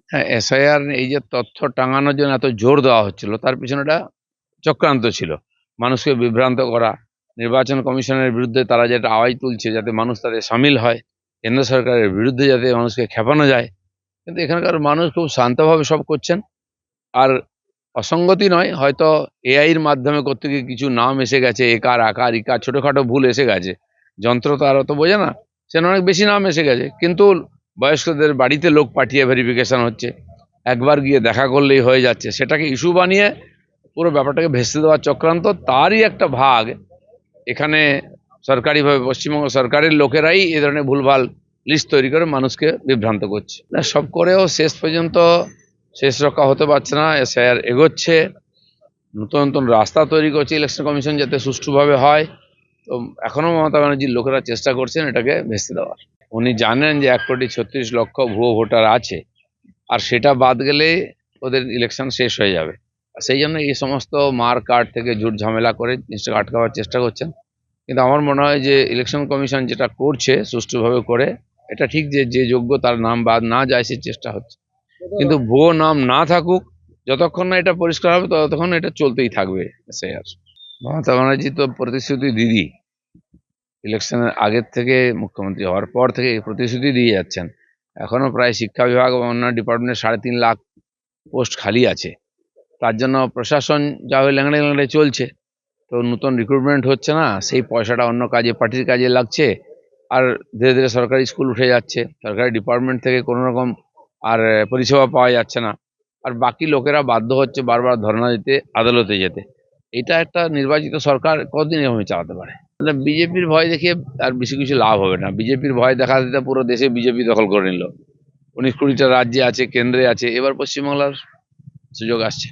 হ্যাঁ, এসআইআর এই যে তথ্য টাঙানোর জন্য এত জোর দেওয়া হচ্ছিল, তার পিছনে একটা চক্রান্ত ছিল। মানুষকে বিভ্রান্ত করা, নির্বাচন কমিশনের বিরুদ্ধে তারা যেটা আওয়াজ তুলছে যাতে মানুষ তাদের সামিল হয়, কেন্দ্র সরকারের বিরুদ্ধে যাতে মানুষকে খেপানো যায়। কিন্তু এখানকার মানুষ খুব শান্তভাবে সব করছেন। আর অসঙ্গতি নয়, হয়তো এআইয়ের মাধ্যমে করতে গিয়ে কিছু নাম এসে গেছে, একার আকার ইকার ছোটোখাটো ভুল এসে গেছে। যন্ত্র তো আর অত বোঝে না, সেখানে অনেক বেশি নাম এসে গেছে। কিন্তু বয়স্কদের বাড়িতে লোক পাঠিয়ে ভেরিফিকেশন হচ্ছে, একবার গিয়ে দেখা করলেই হয়ে যাচ্ছে, সেটাকে ইস্যু বানিয়ে পুরো ব্যাপারটাকে ভেস্তে দেওয়ার চক্রান্ত। তারই একটা ভাগ এখানে সরকারিভাবে পশ্চিমবঙ্গ সরকারের লোকেরাই এ ধরনের ভুলভাল লিস্ট তৈরি করে মানুষকে বিভ্রান্ত করছে। না, সব করেও শেষ পর্যন্ত শেষ রক্ষা হতে পারছে না। এসআইআর এগোচ্ছে, নতুন নতুন রাস্তা তৈরি করছে ইলেকশন কমিশন যাতে সুষ্ঠুভাবে হয়। তো এখনো মমতা ব্যানার্জির লোকেরা চেষ্টা করছেন এটাকে ভেস্তে দেওয়ার। উনি জানেন যে 1,36,00,000 ভুয়ো ভোটার আছে, আর সেটা বাদ গেলে ওদের ইলেকশন শেষ হয়ে যাবে। সেই জন্য এই সমস্ত মার কাট থেকে ঝুট ঝামেলা করে জিনিসটাকে আটকাবার চেষ্টা করছেন। কিন্তু আমার মনে হয় যে ইলেকশন কমিশন যেটা করছে সুষ্ঠুভাবে করে, এটা ঠিক যে যে যোগ্য তার নাম বাদ না যায় সে চেষ্টা হচ্ছে। কিন্তু ভুয়ো নাম না থাকুক, যতক্ষণ না এটা পরিষ্কার হবে ততক্ষণ এটা চলতেই থাকবে। এসআইআর মমতা ব্যানার্জি তো প্রতিশ্রুতি দিদি, ইলেকশনের আগের থেকে মুখ্যমন্ত্রী হওয়ার পর থেকে প্রতিশ্রুতি দিয়ে যাচ্ছেন। এখনো প্রায় শিক্ষা বিভাগ এবং অন্যান্য ডিপার্টমেন্টে 3.5 লাখ পোস্ট খালি আছে। তার জন্য প্রশাসন যা হয়ে ল্যাংড়ে ল্যাংড়ে চলছে। তো নতুন রিক্রুটমেন্ট হচ্ছে না, সেই পয়সাটা অন্য কাজে পার্টির কাজে লাগছে। আর ধীরে ধীরে সরকারি স্কুল উঠে যাচ্ছে, সরকারি ডিপার্টমেন্ট থেকে কোনো রকম আর পরিষেবা পাওয়া যাচ্ছে না। আর বাকি লোকেরা বাধ্য হচ্ছে বারবার ধর্ণা দিতে, আদালতে যেতে। এটা একটা নির্বাচিত সরকার কতদিন এভাবে চালাতে পারে? বিজেপির ভয় দেখিয়ে আর বেশি কিছু লাভ হবে না। বিজেপির ভয় দেখা দিতে পুরো দেশে বিজেপি দখল করে নিল। 19-20টা রাজ্যে আছে, কেন্দ্রে আছে, এবার পশ্চিমবাংলার সুযোগ আসছে।